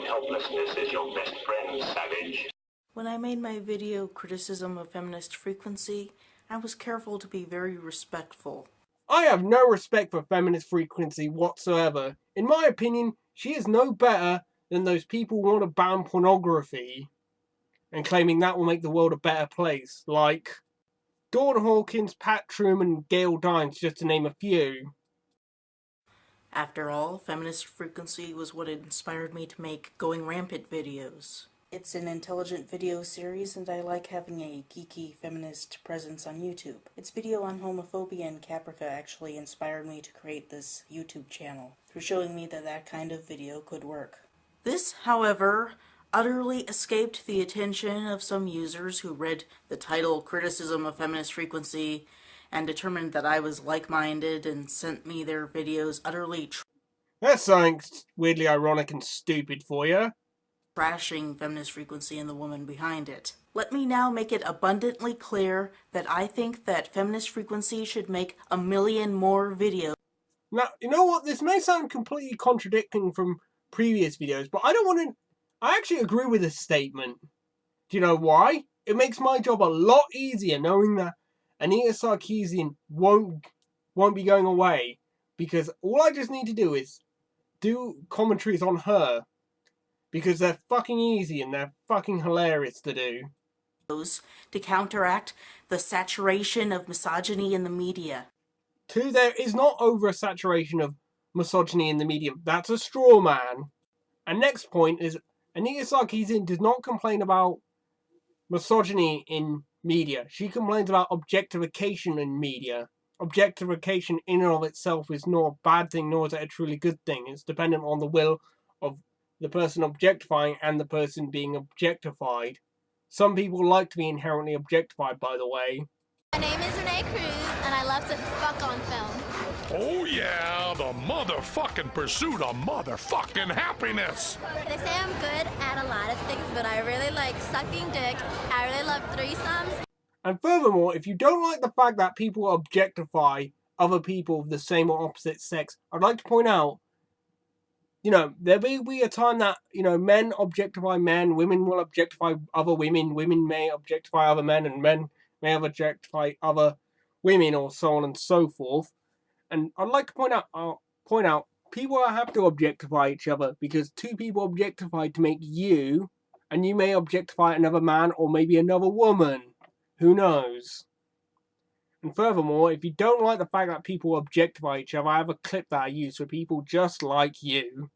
helplessness is your best friend, savage. When I made my video criticism of feminist frequency, I was careful to be very respectful. I have no respect for feminist frequency whatsoever. In my opinion, she is no better than those people who want to ban pornography and claiming that will make the world a better place, like Dawn Hawkins, Pat Truman, Gail Dines, just to name a few. After all, feminist frequency was what inspired me to make Going Rampant videos. It's an intelligent video series, and I like having a geeky feminist presence on YouTube. Its video on homophobia and Caprica actually inspired me to create this YouTube channel, through showing me that that kind of video could work. This, however, utterly escaped the attention of some users who read the title Criticism of Feminist Frequency and determined that I was like-minded and sent me their videos utterly That's something weirdly ironic and stupid for you. trashing feminist frequency and the woman behind it. Let me now make it abundantly clear that I think that feminist frequency should make 1 million more videos. Now, you know what? This may sound completely contradicting from previous videos, but I actually agree with this statement. Do you know why? It makes my job a lot easier knowing that Anita Sarkeesian won't be going away, because all I just need to do is do commentaries on her, because they're fucking easy and they're fucking hilarious to do. To counteract the saturation of misogyny in the media. 2, there is not oversaturation of misogyny in the media. That's a straw man. And next point is, Anita Sarkeesian does not complain about misogyny in media. She complains about objectification in media. Objectification in and of itself is not a bad thing, nor is it a truly good thing. It's dependent on the will of the person objectifying and the person being objectified. Some people like to be inherently objectified, by the way. My name is Renee Cruz, and I love to fuck on film. Oh yeah, the motherfucking pursuit of motherfucking happiness. They say I'm good at a lot of things, but I really like sucking dick. I really love threesomes. And furthermore, if you don't like the fact that people objectify other people of the same or opposite sex, I'd like to point out, there may be a time that, men objectify men, women will objectify other women, women may objectify other men, and men may objectify other women, or so on and so forth. And I'd like to point out, people have to objectify each other, because 2 people objectify to make you, and you may objectify another man or maybe another woman. Who knows? And furthermore, if you don't like the fact that people objectify each other, I have a clip that I use for people just like you.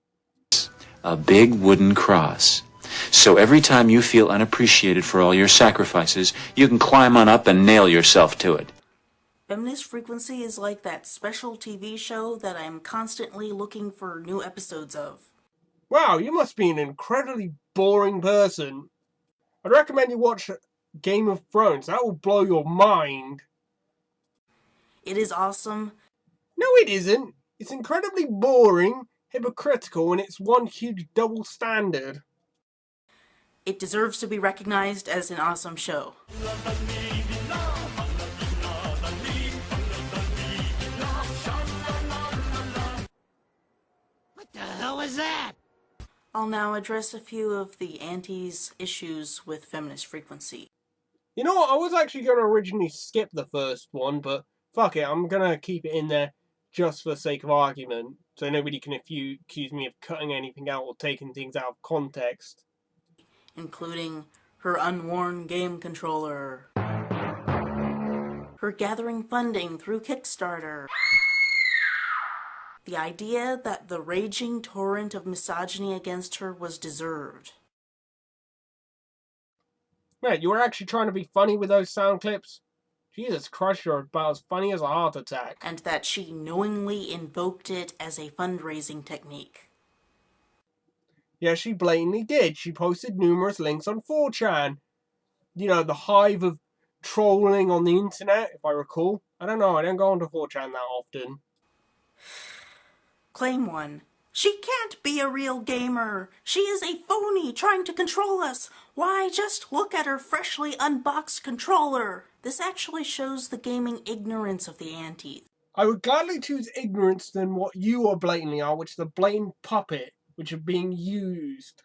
A big wooden cross. So every time you feel unappreciated for all your sacrifices, you can climb on up and nail yourself to it. Feminist frequency is like that special TV show that I'm constantly looking for new episodes of. Wow, you must be an incredibly boring person. I'd recommend you watch Game of Thrones. That will blow your mind. It is awesome. No, it isn't. It's incredibly boring, hypocritical, and it's one huge double standard. It deserves to be recognized as an awesome show. What the hell is that? I'll now address a few of the anti's issues with feminist frequency. You know what, I was actually going to originally skip the first one, but fuck it, I'm going to keep it in there just for the sake of argument, so nobody can accuse me of cutting anything out or taking things out of context. Including her unworn game controller, her gathering funding through Kickstarter, the idea that the raging torrent of misogyny against her was deserved. Man, you were actually trying to be funny with those sound clips? Jesus Christ, you're about as funny as a heart attack. And that she knowingly invoked it as a fundraising technique. Yeah, she blatantly did. She posted numerous links on 4chan. The hive of trolling on the internet, if I recall. I don't know, I don't go onto 4chan that often. Claim 1. She can't be a real gamer. She is a phony trying to control us. Why, just look at her freshly unboxed controller. This actually shows the gaming ignorance of the antis. I would gladly choose ignorance than what you are blatantly are, which is a blatant puppet, which are being used.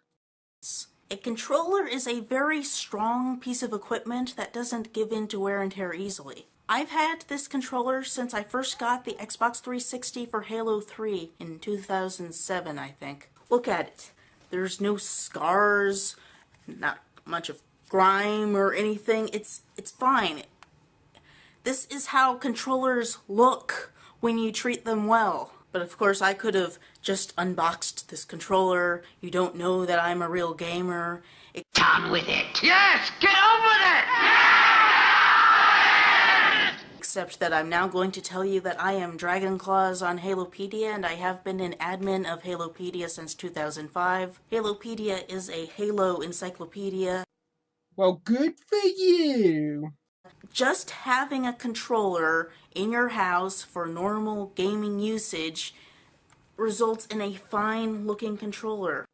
A controller is a very strong piece of equipment that doesn't give in to wear and tear easily. I've had this controller since I first got the Xbox 360 for Halo 3 in 2007, I think. Look at it. There's no scars, not much of grime or anything. It's fine. This is how controllers look when you treat them well. But of course I could have just unboxed this controller. You don't know that I'm a real gamer. On with it. Yes, get on with it! Except that I'm now going to tell you that I am Dragonclaws on Halopedia, and I have been an admin of Halopedia since 2005. Halopedia is a Halo encyclopedia. Well, good for you! Just having a controller in your house for normal gaming usage results in a fine-looking controller.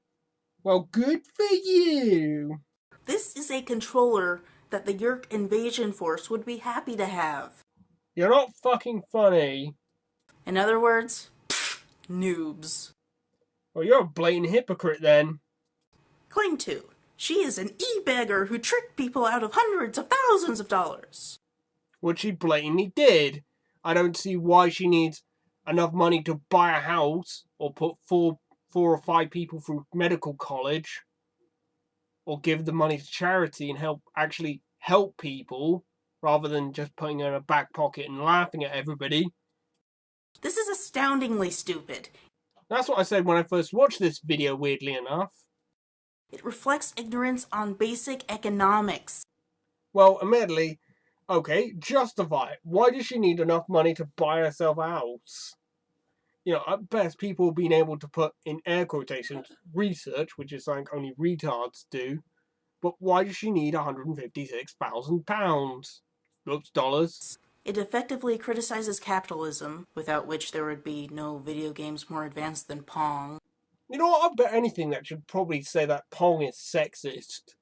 Well, good for you! This is a controller that the Yeerk Invasion Force would be happy to have. You're not fucking funny. In other words, noobs. Well, you're a blatant hypocrite then. Claim 2. She is an e-beggar who tricked people out of hundreds of thousands of dollars. Which she blatantly did. I don't see why she needs enough money to buy a house, or put four or five people through medical college, or give the money to charity and actually help people, rather than just putting it in her back pocket and laughing at everybody. This is astoundingly stupid. That's what I said when I first watched this video, weirdly enough. It reflects ignorance on basic economics. Well, admittedly, okay, justify it. Why does she need enough money to buy herself a house? You know, at best, people being able to put, in air quotations, research, which is something only retards do. But why does she need £156,000? Oops, dollars. It effectively criticizes capitalism, without which there would be no video games more advanced than Pong. You know what, I bet anything that should probably say that Pong is sexist.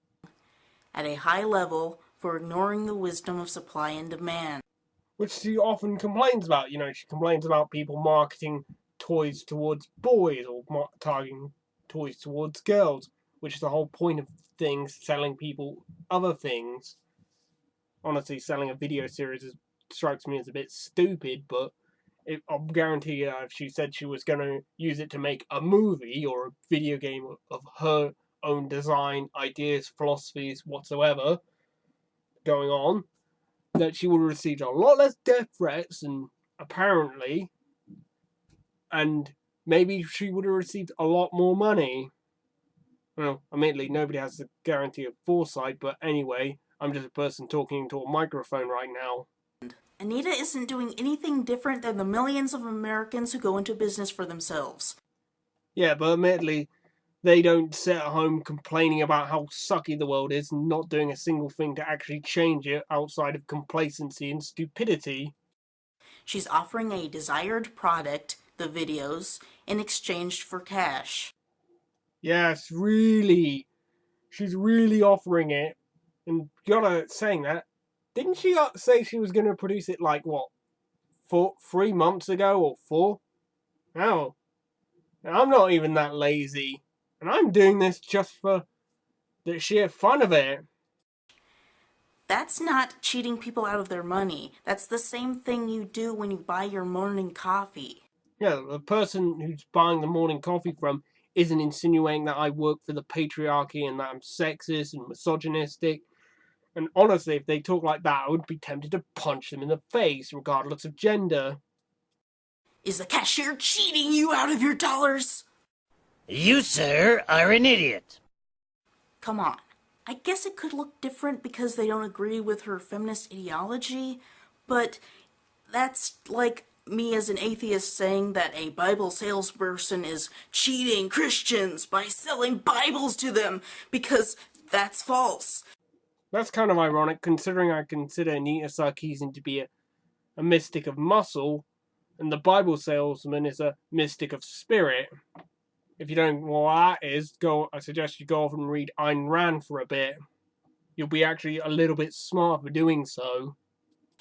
At a high level, for ignoring the wisdom of supply and demand. Which she often complains about. You know, she complains about people marketing toys towards boys, or targeting toys towards girls. Which is the whole point of things, selling people other things. Honestly, selling a video series strikes me as a bit stupid, but I'll guarantee you if she said she was going to use it to make a movie or a video game of her own design, ideas, philosophies, whatsoever going on, that she would have received a lot less death threats, and apparently, and maybe she would have received a lot more money. Well, admittedly, nobody has the guarantee of foresight, but anyway, I'm just a person talking into a microphone right now. Anita isn't doing anything different than the millions of Americans who go into business for themselves. Yeah, but admittedly, they don't sit at home complaining about how sucky the world is and not doing a single thing to actually change it outside of complacency and stupidity. She's offering a desired product, the videos, in exchange for cash. Yes, really. She's really offering it. And gotta saying that, didn't she say she was going to produce it like, what, 3 months ago or 4? Oh. I'm not even that lazy. And I'm doing this just for the sheer fun of it. That's not cheating people out of their money. That's the same thing you do when you buy your morning coffee. Yeah, the person who's buying the morning coffee from isn't insinuating that I work for the patriarchy and that I'm sexist and misogynistic. And honestly, if they talk like that, I would be tempted to punch them in the face, regardless of gender. Is the cashier cheating you out of your dollars? You, sir, are an idiot. Come on. I guess it could look different because they don't agree with her feminist ideology, but that's like me as an atheist saying that a Bible salesperson is cheating Christians by selling Bibles to them, because that's false. That's kind of ironic, considering I consider Anita Sarkeesian to be a mystic of muscle, and the Bible salesman is a mystic of spirit. If you don't know what that is, I suggest you go off and read Ayn Rand for a bit. You'll be actually a little bit smart for doing so.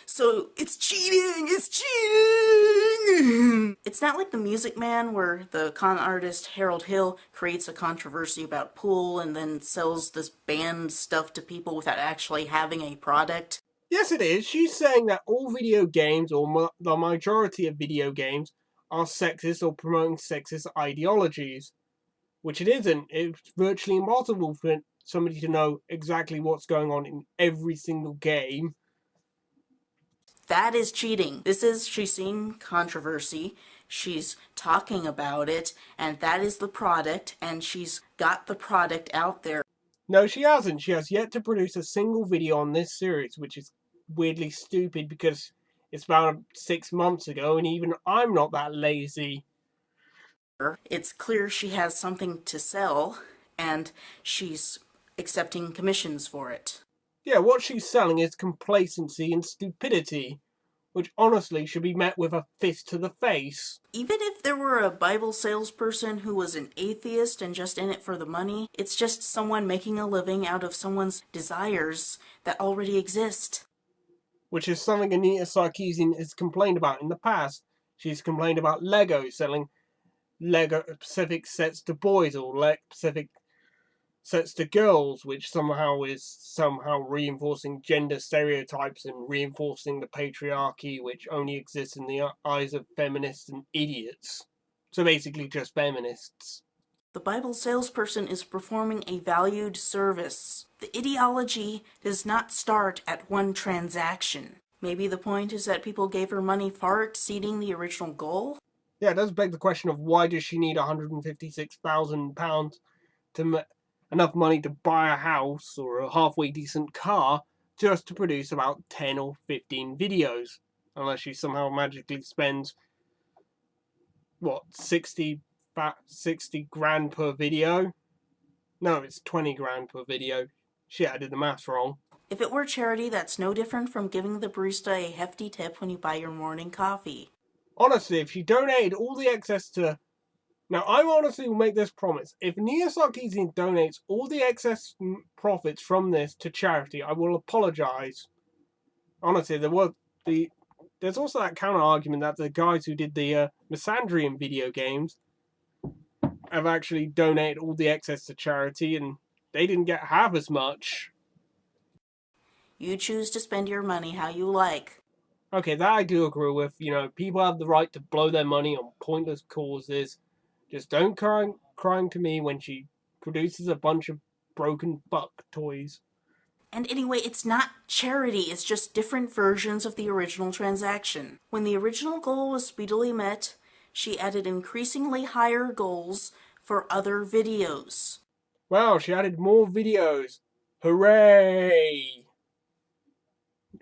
So, it's cheating! It's cheating! It's not like The Music Man, where the con artist Harold Hill creates a controversy about pool and then sells this banned stuff to people without actually having a product. Yes, it is. She's saying that all video games, or the majority of video games, are sexist or promoting sexist ideologies. Which it isn't. It's virtually impossible for somebody to know exactly what's going on in every single game. That is cheating. She's seeing controversy, she's talking about it, and that is the product, and she's got the product out there. No, she hasn't. She has yet to produce a single video on this series, which is weirdly stupid because it's about 6 months ago, and even I'm not that lazy. It's clear she has something to sell, and she's accepting commissions for it. Yeah, what she's selling is complacency and stupidity, which honestly should be met with a fist to the face. Even if there were a Bible salesperson who was an atheist and just in it for the money, it's just someone making a living out of someone's desires that already exist. Which is something Anita Sarkeesian has complained about in the past. She's complained about Lego selling Lego Pacific sets to boys or Pacific sets to girls, which somehow is reinforcing gender stereotypes and reinforcing the patriarchy which only exists in the eyes of feminists and idiots. So basically just feminists. The Bible salesperson is performing a valued service. The ideology does not start at one transaction. Maybe the point is that people gave her money far exceeding the original goal? Yeah, it does beg the question of why does she need £156,000 to enough money to buy a house or a halfway decent car just to produce about 10 or 15 videos. Unless she somehow magically spends, 60 grand per video? No, it's 20 grand per video. Shit, I did the maths wrong. If it were charity, that's no different from giving the barista a hefty tip when you buy your morning coffee. Honestly, if she donated all the excess to... Now, I honestly will make this promise. If Anita Sarkeesian donates all the excess profits from this to charity, I will apologise. Honestly, there's also that counter-argument that the guys who did the Misandrian video games have actually donated all the excess to charity, and they didn't get half as much. You choose to spend your money how you like. Okay, that I do agree with. People have the right to blow their money on pointless causes. Just don't crying to me when she produces a bunch of broken fuck toys. And anyway, it's not charity, it's just different versions of the original transaction. When the original goal was speedily met, she added increasingly higher goals for other videos. Wow, she added more videos. Hooray!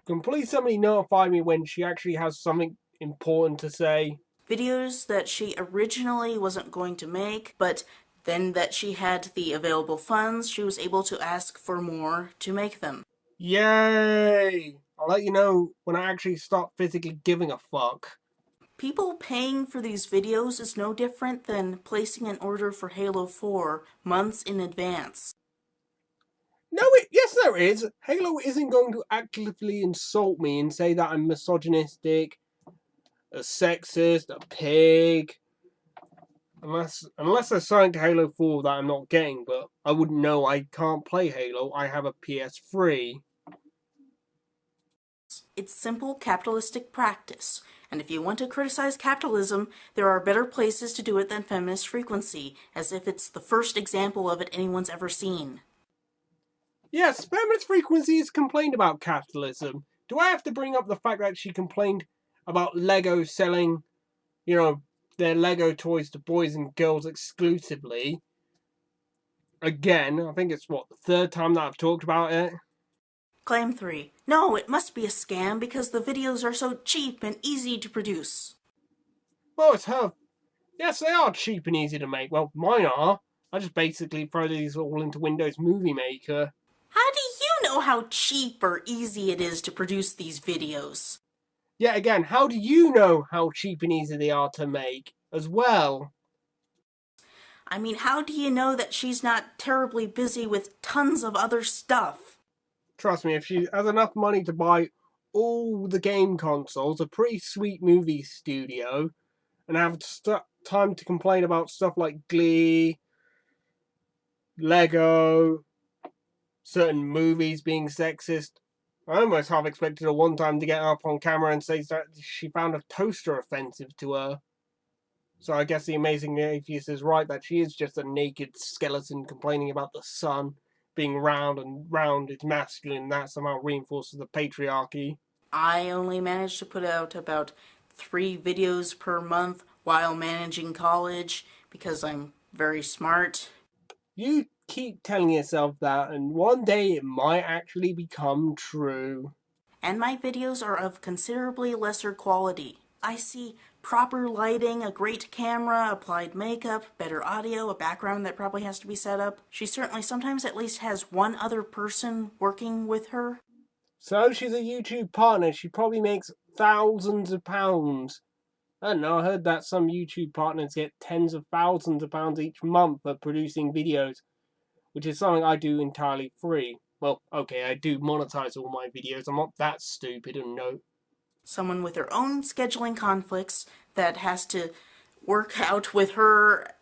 Can please somebody notify me when she actually has something important to say? Videos that she originally wasn't going to make, but then that she had the available funds, she was able to ask for more to make them. Yay! I'll let you know when I actually start physically giving a fuck. People paying for these videos is no different than placing an order for Halo 4 months in advance. Yes there is. Halo isn't going to actively insult me and say that I'm misogynistic, a sexist, a pig. Unless there's something to Halo 4 that I'm not getting, but I wouldn't know. I can't play Halo. I have a PS3. It's simple capitalistic practice, and if you want to criticize capitalism, there are better places to do it than Feminist Frequency, as if it's the first example of it anyone's ever seen. Yes, Feminist Frequency has complained about capitalism. Do I have to bring up the fact that she complained about Lego selling, their Lego toys to boys and girls exclusively? Again, I think it's, the third time that I've talked about it? Claim 3. No, it must be a scam because the videos are so cheap and easy to produce. Well, it's her. Yes, they are cheap and easy to make. Well, mine are. I just basically throw these all into Windows Movie Maker. How do you know how cheap or easy it is to produce these videos? Yeah, again, how do you know how cheap and easy they are to make as well? I mean, how do you know that she's not terribly busy with tons of other stuff? Trust me, if she has enough money to buy all the game consoles, a pretty sweet movie studio, and have time to complain about stuff like Glee, Lego, certain movies being sexist. I almost half expected her one time to get up on camera and say that she found a toaster offensive to her. So I guess the amazing atheist is right that she is just a naked skeleton complaining about the sun being round and round is masculine, and that somehow reinforces the patriarchy. I only managed to put out about 3 videos per month while managing college because I'm very smart. You keep telling yourself that, and one day it might actually become true. And my videos are of considerably lesser quality. I see proper lighting, a great camera, applied makeup, better audio, a background that probably has to be set up. She certainly sometimes at least has one other person working with her. So she's a YouTube partner, she probably makes thousands of pounds. I don't know, I heard that some YouTube partners get tens of thousands of pounds each month for producing videos, which is something I do entirely free. Well, okay, I do monetize all my videos, I'm not that stupid and no. Someone with her own scheduling conflicts that has to work out with her.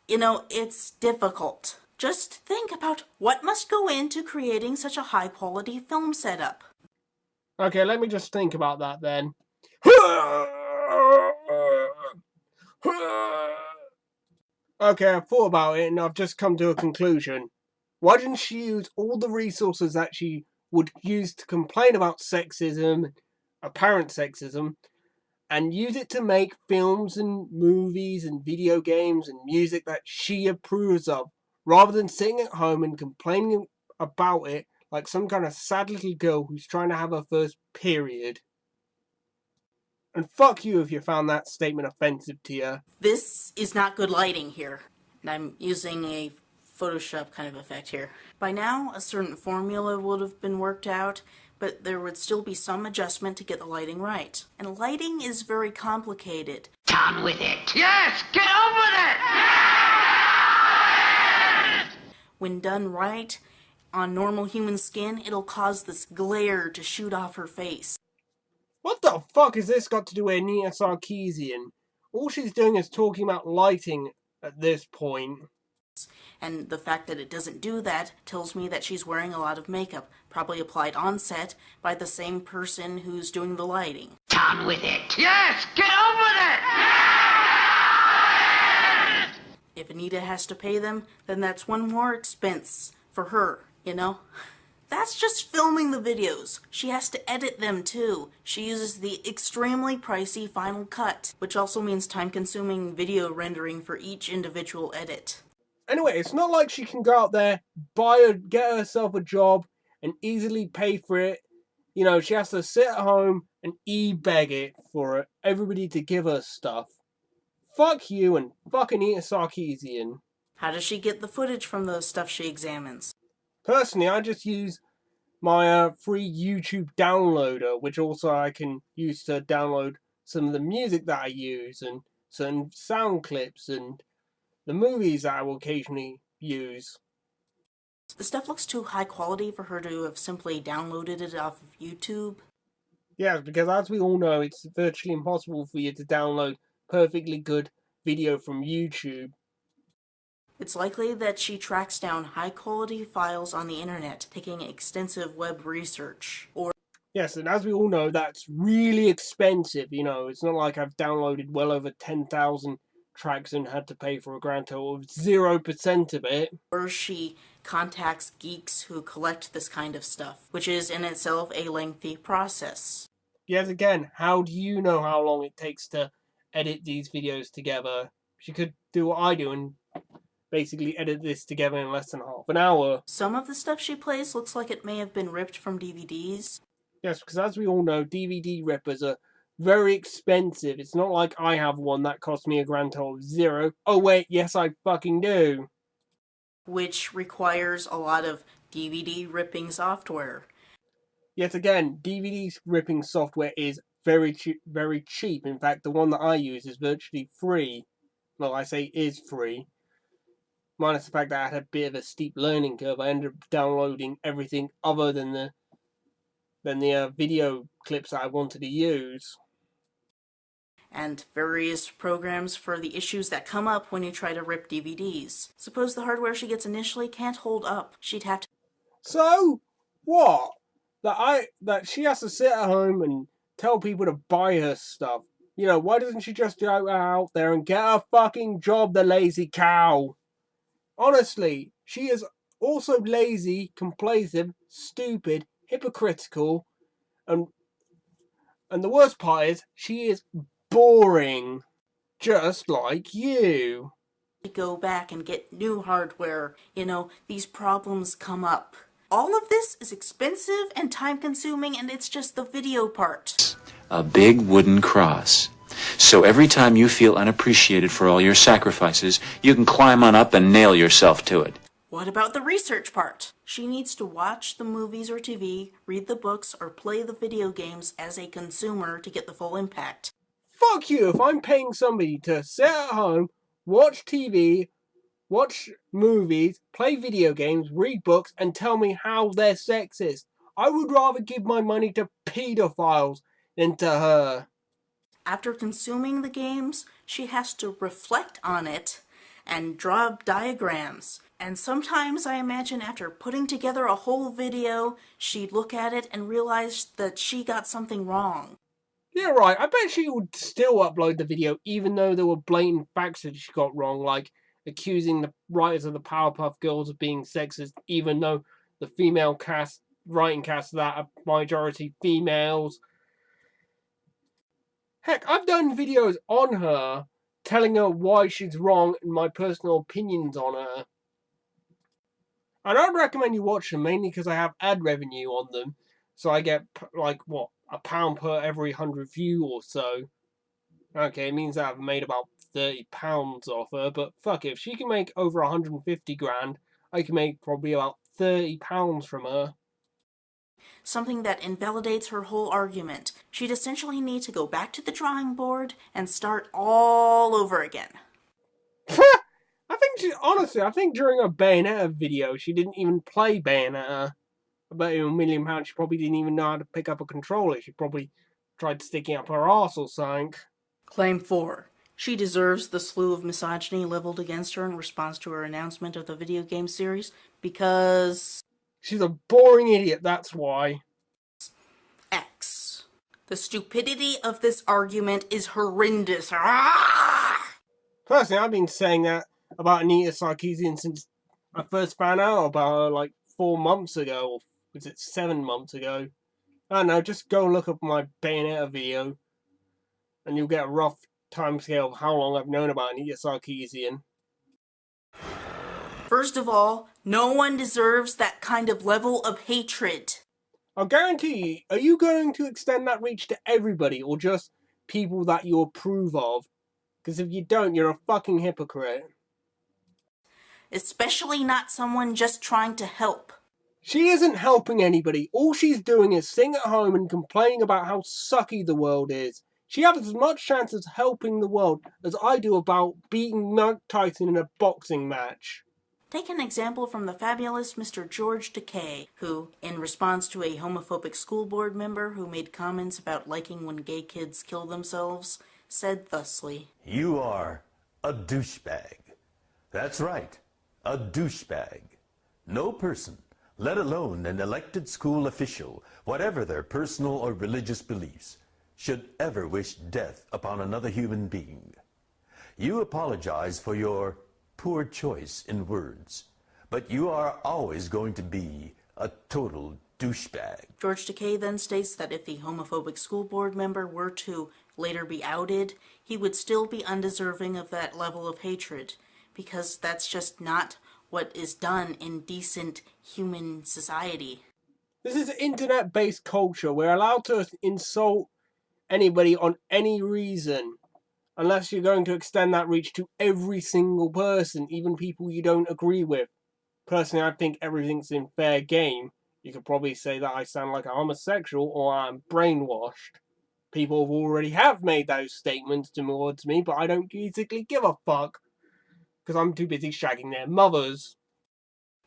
You know, it's difficult. Just think about what must go into creating such a high-quality film setup. Okay, let me just think about that then. Okay, I've thought about it and I've just come to a conclusion. Why didn't she use all the resources that she would use to complain about sexism, apparent sexism, and use it to make films and movies and video games and music that she approves of, rather than sitting at home and complaining about it like some kind of sad little girl who's trying to have her first period? And fuck you if you found that statement offensive to you. This is not good lighting here. And I'm using a Photoshop kind of effect here. By now, a certain formula would have been worked out, but there would still be some adjustment to get the lighting right. And lighting is very complicated. Down with it. Yes, get on with it! When done right, on normal human skin, it'll cause this glare to shoot off her face. What the fuck has this got to do with Anita Sarkeesian? All she's doing is talking about lighting at this point. And the fact that it doesn't do that tells me that she's wearing a lot of makeup, probably applied on set by the same person who's doing the lighting. Down with it. Yes, get on with it! If Anita has to pay them, then that's one more expense for her, you know? That's just filming the videos. She has to edit them too. She uses the extremely pricey Final Cut, which also means time-consuming video rendering for each individual edit. Anyway, it's not like she can go out there, get herself a job, and easily pay for it. You know, she has to sit at home and e-beg it for everybody to give her stuff. Fuck you and fuck Anita Sarkeesian. How does she get the footage from the stuff she examines? Personally, I just use my free YouTube downloader, which also I can use to download some of the music that I use and certain sound clips and the movies that I will occasionally use. The stuff looks too high quality for her to have simply downloaded it off of YouTube. Yes, because as we all know, it's virtually impossible for you to download perfectly good video from YouTube. It's likely that she tracks down high-quality files on the internet, taking extensive web research, or... Yes, and as we all know, that's really expensive, you know. It's not like I've downloaded well over 10,000 tracks and had to pay for a grand total of 0% of it. Or she contacts geeks who collect this kind of stuff, which is in itself a lengthy process. Yet again, how do you know how long it takes to edit these videos together? She could do what I do and basically edit this together in less than half an hour. Some of the stuff she plays looks like it may have been ripped from DVDs. Yes, because as we all know, DVD rippers are very expensive. It's not like I have one that cost me a grand total of 0. Oh wait, yes I fucking do. Which requires a lot of DVD ripping software. Yet again, DVD ripping software is very cheap. In fact, the one that I use is virtually free. Well, I say is free. Minus the fact that I had a bit of a steep learning curve. I ended up downloading everything other than the than the video clips that I wanted to use. And various programs for the issues that come up when you try to rip DVDs. Suppose the hardware she gets initially can't hold up. She'd have to... So, what? That she has to sit at home and tell people to buy her stuff. You know, why doesn't she just go out there and get a fucking job, the lazy cow? Honestly, she is also lazy, complacent, stupid, hypocritical, and the worst part is, she is boring. Just like you. Go back and get new hardware. You know, these problems come up. All of this is expensive and time-consuming, and it's just the video part. A big wooden cross. So every time you feel unappreciated for all your sacrifices, you can climb on up and nail yourself to it. What about the research part? She needs to watch the movies or TV, read the books, or play the video games as a consumer to get the full impact. Fuck you if I'm paying somebody to sit at home, watch TV, watch movies, play video games, read books, and tell me how they're sexist. I would rather give my money to pedophiles than to her. After consuming the games, she has to reflect on it and draw diagrams. And sometimes I imagine after putting together a whole video, she'd look at it and realize that she got something wrong. Yeah, right. I bet she would still upload the video even though there were blatant facts that she got wrong, like accusing the writers of the Powerpuff Girls of being sexist, even though the female cast, writing cast of that are majority females. Heck, I've done videos on her, telling her why she's wrong and my personal opinions on her. And I'd recommend you watch them, mainly because I have ad revenue on them, so I get, like, what, £1 per every 100 view or so. Okay, it means that I've made about £30 off her, but fuck it, if she can make over 150 grand, I can make probably about £30 from her. Something that invalidates her whole argument. She'd essentially need to go back to the drawing board and start all over again. I think during her Bayonetta video, she didn't even play Bayonetta. I bet you £1,000,000 she probably didn't even know how to pick up a controller. She probably tried sticking up her arse or something. Claim 4. She deserves the slew of misogyny leveled against her in response to her announcement of the video game series because... she's a boring idiot, that's why. X. The stupidity of this argument is horrendous. Personally, I've been saying that about Anita Sarkeesian since I first found out about her, like, 4 months ago, or was it 7 months ago? I don't know, just go look up my Bayonetta video, and you'll get a rough timescale of how long I've known about Anita Sarkeesian. First of all, no one deserves that kind of level of hatred. I'll guarantee you, are you going to extend that reach to everybody, or just people that you approve of? Because if you don't, you're a fucking hypocrite. Especially not someone just trying to help. She isn't helping anybody. All she's doing is sitting at home and complaining about how sucky the world is. She has as much chance of helping the world as I do about beating Mike Tyson in a boxing match. Take an example from the fabulous Mr. George Takei, who, in response to a homophobic school board member who made comments about liking when gay kids kill themselves, said thusly, "You are a douchebag. That's right, a douchebag. No person, let alone an elected school official, whatever their personal or religious beliefs, should ever wish death upon another human being. You apologize for your poor choice in words, but you are always going to be a total douchebag." George Takei then states that if the homophobic school board member were to later be outed, he would still be undeserving of that level of hatred, because that's just not what is done in decent human society. This is internet-based culture. We're allowed to insult anybody on any reason, unless you're going to extend that reach to every single person, even people you don't agree with. Personally, I think everything's in fair game. You could probably say that I sound like a homosexual or I'm brainwashed. People already have made those statements towards me, but I don't basically give a fuck, because I'm too busy shagging their mothers.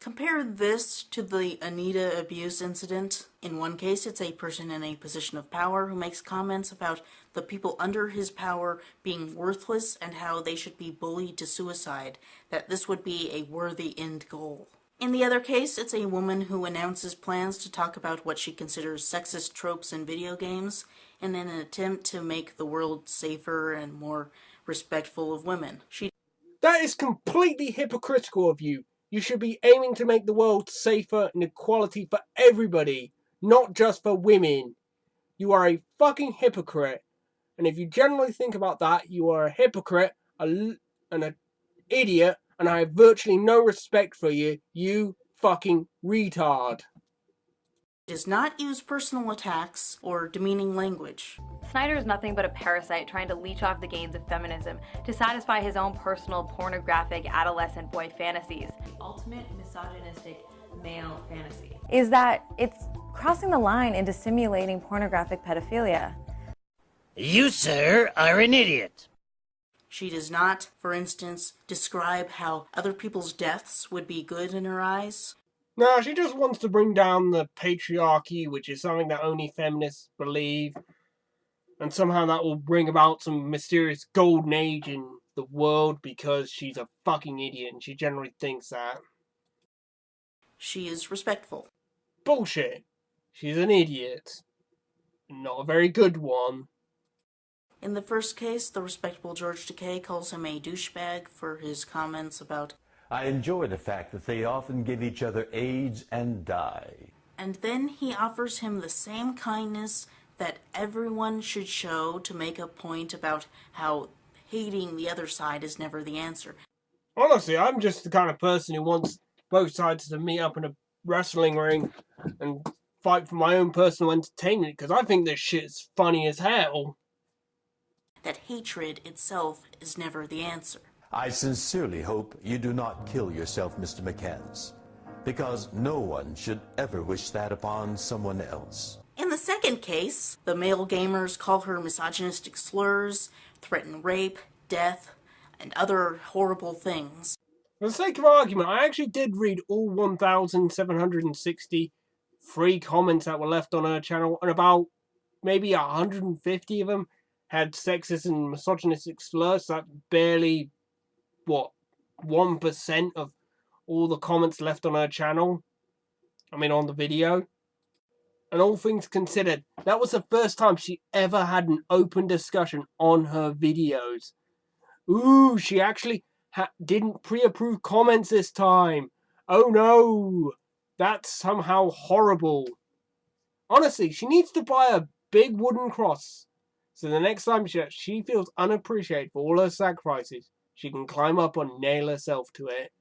Compare this to the Anita abuse incident. In one case, it's a person in a position of power who makes comments about the people under his power being worthless and how they should be bullied to suicide, that this would be a worthy end goal. In the other case, it's a woman who announces plans to talk about what she considers sexist tropes in video games in an attempt to make the world safer and more respectful of women. That is completely hypocritical of you. You should be aiming to make the world safer and equality for everybody, not just for women. You are a fucking hypocrite. And if you generally think about that, you are a hypocrite and an idiot, and I have virtually no respect for you, you fucking retard. Does not use personal attacks or demeaning language. Snyder is nothing but a parasite trying to leech off the gains of feminism to satisfy his own personal pornographic adolescent boy fantasies. Ultimate misogynistic male fantasy Is that it's crossing the line into simulating pornographic pedophilia. You, sir, are an idiot. She does not, for instance, describe how other people's deaths would be good in her eyes. No, she just wants to bring down the patriarchy, which is something that only feminists believe. And somehow that will bring about some mysterious golden age in the world because she's a fucking idiot and she generally thinks that. She is respectful. Bullshit. She's an idiot. Not a very good one. In the first case, the respectable George Takei calls him a douchebag for his comments about I enjoy the fact that they often give each other AIDS and die. And then he offers him the same kindness that everyone should show to make a point about how hating the other side is never the answer. Honestly, I'm just the kind of person who wants both sides to meet up in a wrestling ring and fight for my own personal entertainment because I think this shit's funny as hell. That hatred itself is never the answer. I sincerely hope you do not kill yourself, Mr. McCants, because no one should ever wish that upon someone else. In the second case, the male gamers call her misogynistic slurs, threaten rape, death, and other horrible things. For the sake of argument, I actually did read all 1,760 free comments that were left on her channel, and about maybe 150 of them had sexist and misogynistic slurs. That's barely, 1% of all the comments left on her channel. I mean, on the video. And all things considered, that was the first time she ever had an open discussion on her videos. Ooh, she actually didn't pre-approve comments this time. Oh no, that's somehow horrible. Honestly, she needs to buy a big wooden cross. So the next time she feels unappreciated for all her sacrifices, she can climb up and nail herself to it.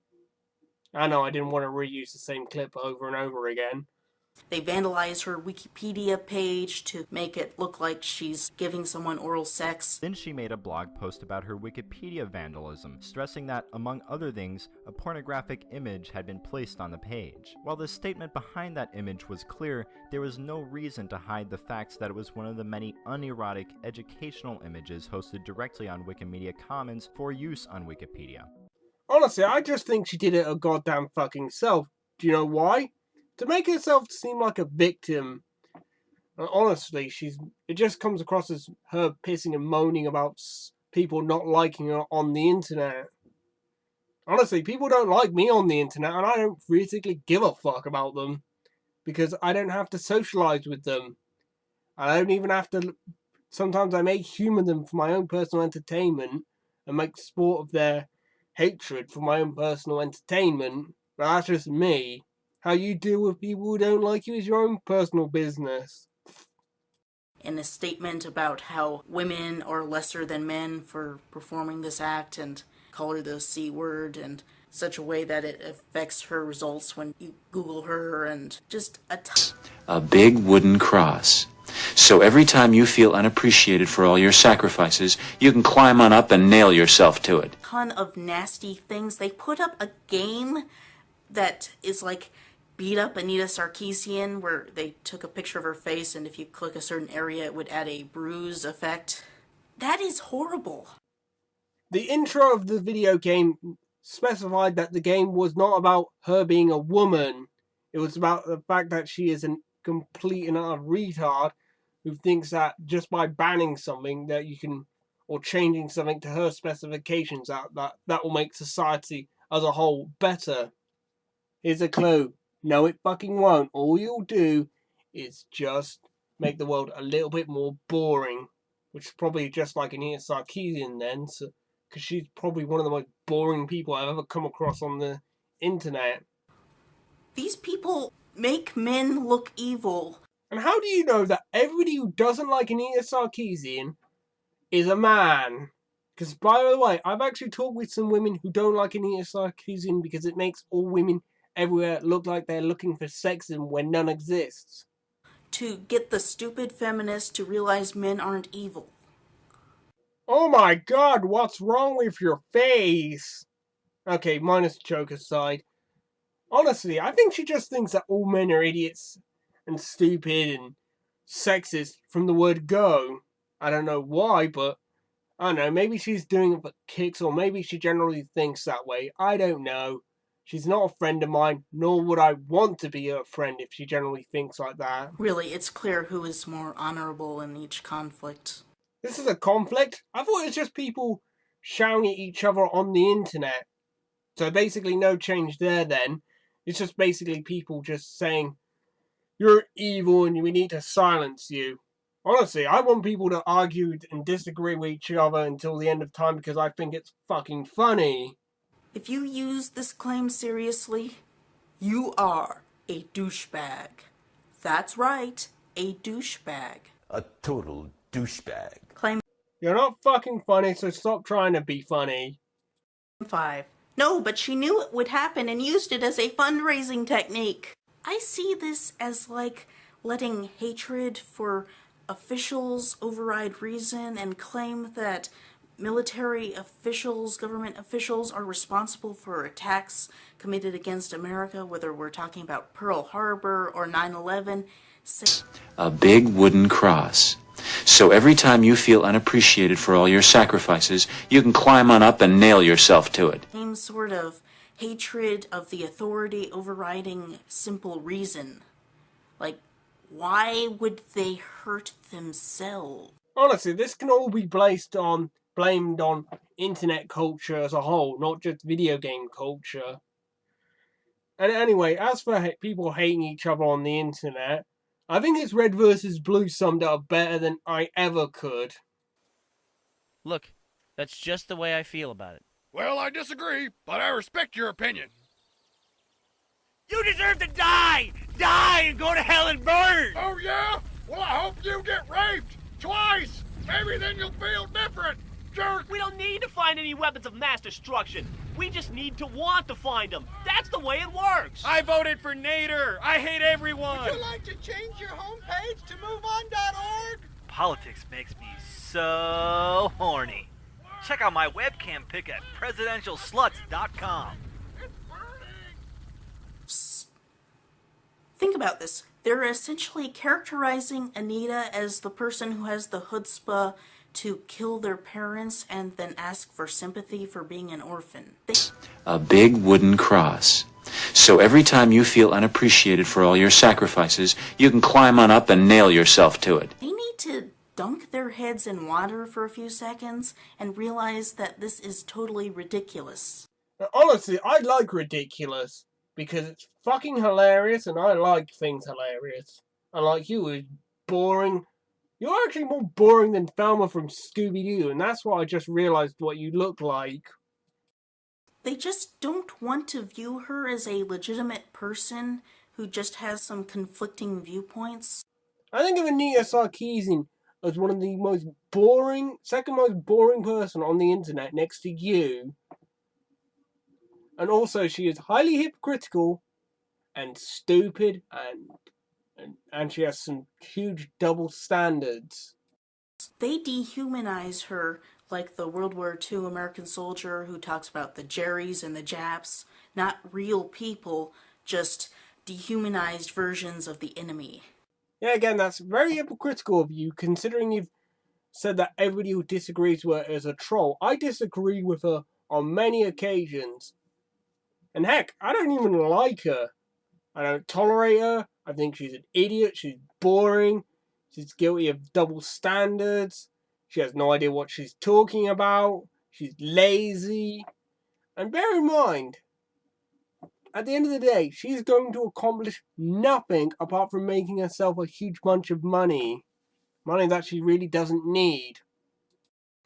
I know I didn't want to reuse the same clip over and over again. They vandalize her Wikipedia page to make it look like she's giving someone oral sex. Then she made a blog post about her Wikipedia vandalism, stressing that, among other things, a pornographic image had been placed on the page. While the statement behind that image was clear, there was no reason to hide the facts that it was one of the many unerotic educational images hosted directly on Wikimedia Commons for use on Wikipedia. Honestly, I just think she did it her goddamn fucking self. Do you know why? To make herself seem like a victim. Honestly, it just comes across as her pissing and moaning about people not liking her on the internet. Honestly, people don't like me on the internet, and I don't physically give a fuck about them. Because I don't have to socialize with them. I don't even have to... Sometimes I may humour them for my own personal entertainment, and make sport of their hatred for my own personal entertainment, but that's just me. How you deal with people who don't like you is your own personal business. In a statement about how women are lesser than men for performing this act and call her the C word in such a way that it affects her results when you Google her and just a big wooden cross. So every time you feel unappreciated for all your sacrifices, you can climb on up and nail yourself to it. Ton of nasty things. They put up a game that is like Beat Up Anita Sarkeesian, where they took a picture of her face and if you click a certain area it would add a bruise effect. That is horrible. The intro of the video game specified that the game was not about her being a woman. It was about the fact that she is a complete and utter retard who thinks that just by banning something that you can, or changing something to her specifications, that will make society as a whole better. Here's a clue. No, it fucking won't. All you'll do is just make the world a little bit more boring, which is probably just like Anita Sarkeesian then, because she's probably one of the most boring people I've ever come across on the internet. These people make men look evil. And how do you know that everybody who doesn't like Anita Sarkeesian is a man? Because, by the way, I've actually talked with some women who don't like Anita Sarkeesian because it makes all women everywhere look like they're looking for sexism when none exists. To get the stupid feminists to realize men aren't evil. Oh my god, what's wrong with your face? Okay, minus joke aside. Honestly, I think she just thinks that all men are idiots and stupid and sexist from the word go. I don't know why, but I don't know, maybe she's doing it for kicks, or maybe she generally thinks that way. I don't know. She's not a friend of mine, nor would I want to be her friend if she generally thinks like that. Really, it's clear who is more honorable in each conflict. This is a conflict? I thought it was just people shouting at each other on the internet. So basically no change there then. It's just basically people just saying, you're evil and we need to silence you. Honestly, I want people to argue and disagree with each other until the end of time because I think it's fucking funny. If you use this claim seriously, you are a douchebag. That's right, a douchebag. A total douchebag. Claim You're not fucking funny, so stop trying to be funny. 5. No, but she knew it would happen and used it as a fundraising technique. I see this as like letting hatred for officials override reason and claim that military officials, government officials, are responsible for attacks committed against America, whether we're talking about Pearl Harbor or 9/11. A big wooden cross. So every time you feel unappreciated for all your sacrifices, you can climb on up and nail yourself to it. Same sort of hatred of the authority overriding simple reason. Like, why would they hurt themselves? Honestly, this can all be blamed on internet culture as a whole, not just video game culture. And anyway, as for people hating each other on the internet, I think it's Red vs. Blue summed it up better than I ever could. Look, that's just the way I feel about it. Well, I disagree, but I respect your opinion. You deserve to die! Die and go to hell and burn! Oh, yeah? Well, I hope you get raped twice. Maybe then you'll feel different, jerk. We don't need to find any weapons of mass destruction. We just need to want to find them. That's the way it works. I voted for Nader. I hate everyone. Would you like to change your homepage to moveon.org? Politics makes me so horny. Check out my webcam pic at presidentialsluts.com. Think about this. They're essentially characterizing Anita as the person who has the chutzpah to kill their parents and then ask for sympathy for being an orphan. A big wooden cross. So every time you feel unappreciated for all your sacrifices, you can climb on up and nail yourself to it. They need to dunk their heads in water for a few seconds and realize that this is totally ridiculous. Now, honestly, I like ridiculous because it's fucking hilarious and I like things hilarious. Unlike you, who's boring. You're actually more boring than Velma from Scooby-Doo, and that's what I just realized what you look like. They just don't want to view her as a legitimate person who just has some conflicting viewpoints. I think of Anita Sarkeesian as one of the most boring, second most boring person on the internet next to you. And also she is highly hypocritical and stupid and she has some huge double standards. They dehumanize her like the World War II American soldier who talks about the Jerrys and the Japs, not real people, just dehumanized versions of the enemy. Yeah, again, that's very hypocritical of you, considering you've said that everybody who disagrees with her is a troll. I disagree with her on many occasions, And heck, I don't even like her. I don't tolerate her. I think she's an idiot. She's boring. She's guilty of double standards. She has no idea what she's talking about. She's lazy. And bear in mind, at the end of the day, she's going to accomplish nothing apart from making herself a huge bunch of money. Money that she really doesn't need.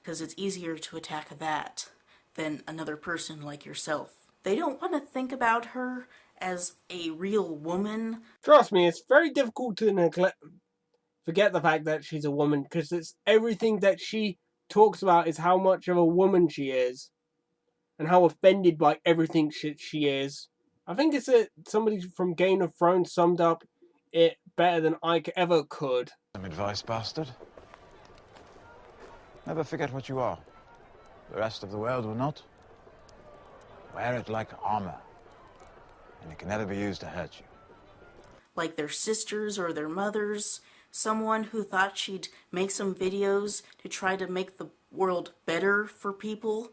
Because it's easier to attack that than another person like yourself. They don't want to think about her as a real woman. Trust me, it's very difficult to forget the fact that she's a woman, because it's everything that she talks about is how much of a woman she is. And how offended by everything she is. I think it's somebody from Game of Thrones summed up it better than I ever could. Some advice, bastard. Never forget what you are. The rest of the world will not. Wear it like armor. And it can never be used to hurt you. Like their sisters or their mothers. Someone who thought she'd make some videos to try to make the world better for people.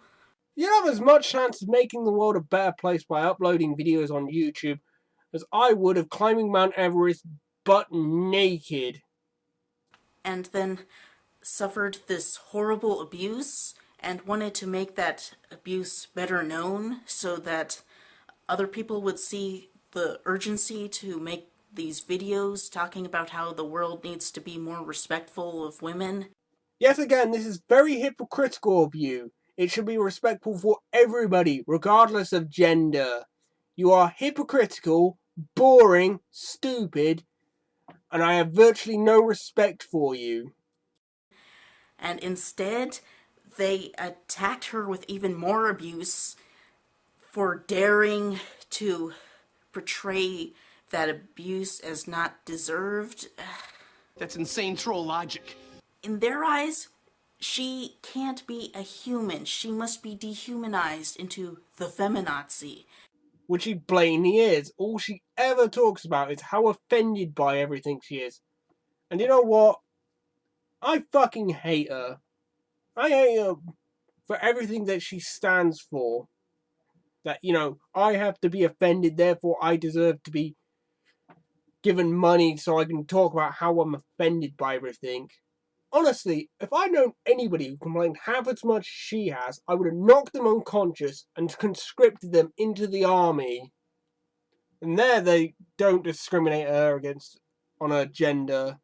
You have as much chance of making the world a better place by uploading videos on YouTube as I would of climbing Mount Everest butt naked. And then suffered this horrible abuse and wanted to make that abuse better known so that other people would see the urgency to make these videos talking about how the world needs to be more respectful of women. Yet again, this is very hypocritical of you. It should be respectful for everybody, regardless of gender. You are hypocritical, boring, stupid, and I have virtually no respect for you. And instead, they attacked her with even more abuse for daring to portray that abuse as not deserved. That's insane troll logic. In their eyes, she can't be a human. She must be dehumanized into the feminazi. Which she blatantly is. All she ever talks about is how offended by everything she is. And you know what? I fucking hate her. I hate her for everything that she stands for. That, you know, I have to be offended, therefore I deserve to be given money so I can talk about how I'm offended by everything. Honestly, if I'd known anybody who complained half as much as she has, I would have knocked them unconscious and conscripted them into the army. And there they don't discriminate her on her gender.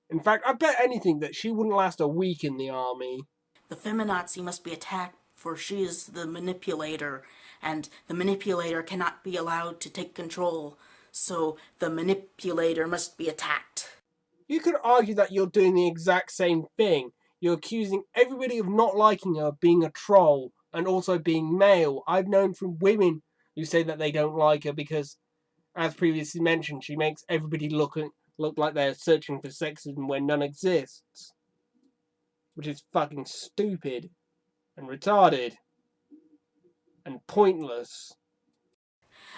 In fact, I bet anything that she wouldn't last a week in the army. The feminazi must be attacked, for she is the manipulator, and the manipulator cannot be allowed to take control, so the manipulator must be attacked. You could argue that you're doing the exact same thing. You're accusing everybody of not liking her, being a troll, and also being male. I've known from women who say that they don't like her because, as previously mentioned, she makes everybody look like they're searching for sexism when none exists. Which is fucking stupid, and retarded, and pointless.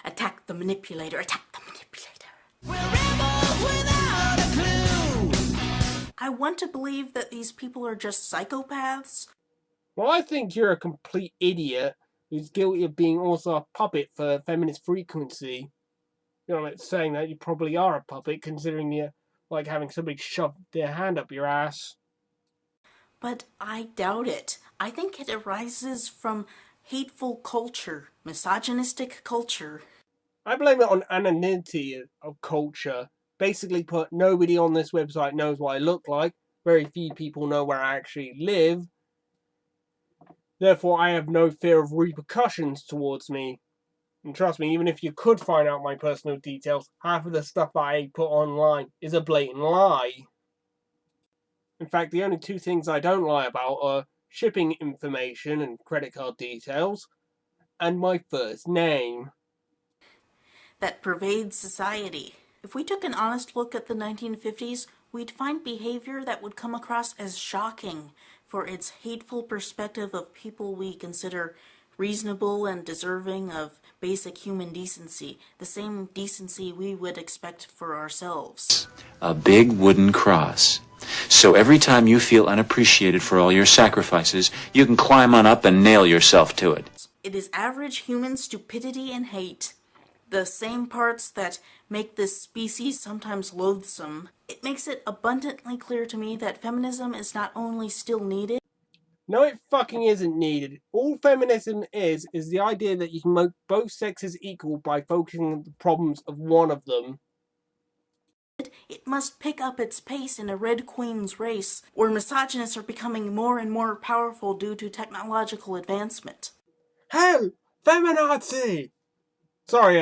Attack the manipulator, attack the manipulator. We're rebels without a clue. I want to believe that these people are just psychopaths. Well, I think you're a complete idiot who's guilty of being also a puppet for feminist frequency. You know, like saying that you probably are a puppet, considering you're like having somebody shove their hand up your ass. But I doubt it. I think it arises from hateful culture, misogynistic culture. I blame it on anonymity of culture. Basically put, nobody on this website knows what I look like. Very few people know where I actually live. Therefore, I have no fear of repercussions towards me. And trust me, even if you could find out my personal details, half of the stuff that I put online is a blatant lie. In fact, the only two things I don't lie about are shipping information and credit card details, and my first name. That pervades society. If we took an honest look at the 1950s, we'd find behavior that would come across as shocking for its hateful perspective of people we consider reasonable and deserving of basic human decency, the same decency we would expect for ourselves. A big wooden cross. So every time you feel unappreciated for all your sacrifices, you can climb on up and nail yourself to it. It is average human stupidity and hate, the same parts that make this species sometimes loathsome. It makes it abundantly clear to me that feminism is not only still needed. No, it fucking isn't needed. All feminism is the idea that you can make both sexes equal by focusing on the problems of one of them. It must pick up its pace in a Red Queen's race, where misogynists are becoming more and more powerful due to technological advancement. Hell! Feminazi! Sorry,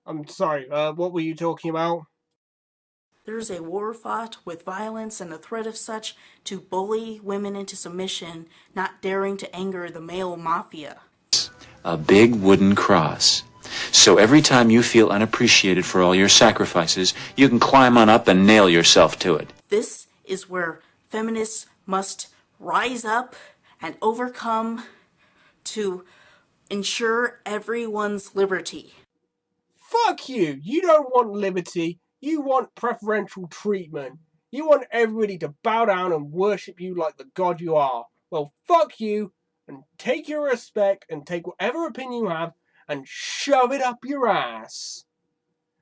I'm sorry, what were you talking about? There's a war fought with violence and the threat of such to bully women into submission, not daring to anger the male mafia. A big wooden cross. So every time you feel unappreciated for all your sacrifices, you can climb on up and nail yourself to it. This is where feminists must rise up and overcome to ensure everyone's liberty. Fuck you! You don't want liberty. You want preferential treatment. You want everybody to bow down and worship you like the god you are. Well, fuck you, and take your respect and take whatever opinion you have and shove it up your ass.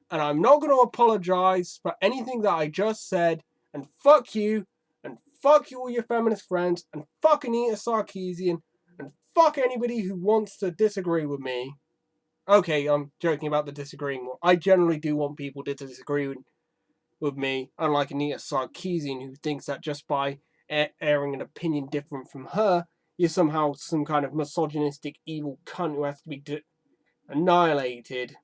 And I'm not going to apologize for anything that I just said, and fuck you all your feminist friends, and fuck Anita Sarkeesian, and fuck anybody who wants to disagree with me. Okay, I'm joking about the disagreeing. I generally do want people to disagree with me, unlike Anita Sarkeesian, who thinks that just by airing an opinion different from her, you're somehow some kind of misogynistic evil cunt who has to be annihilated.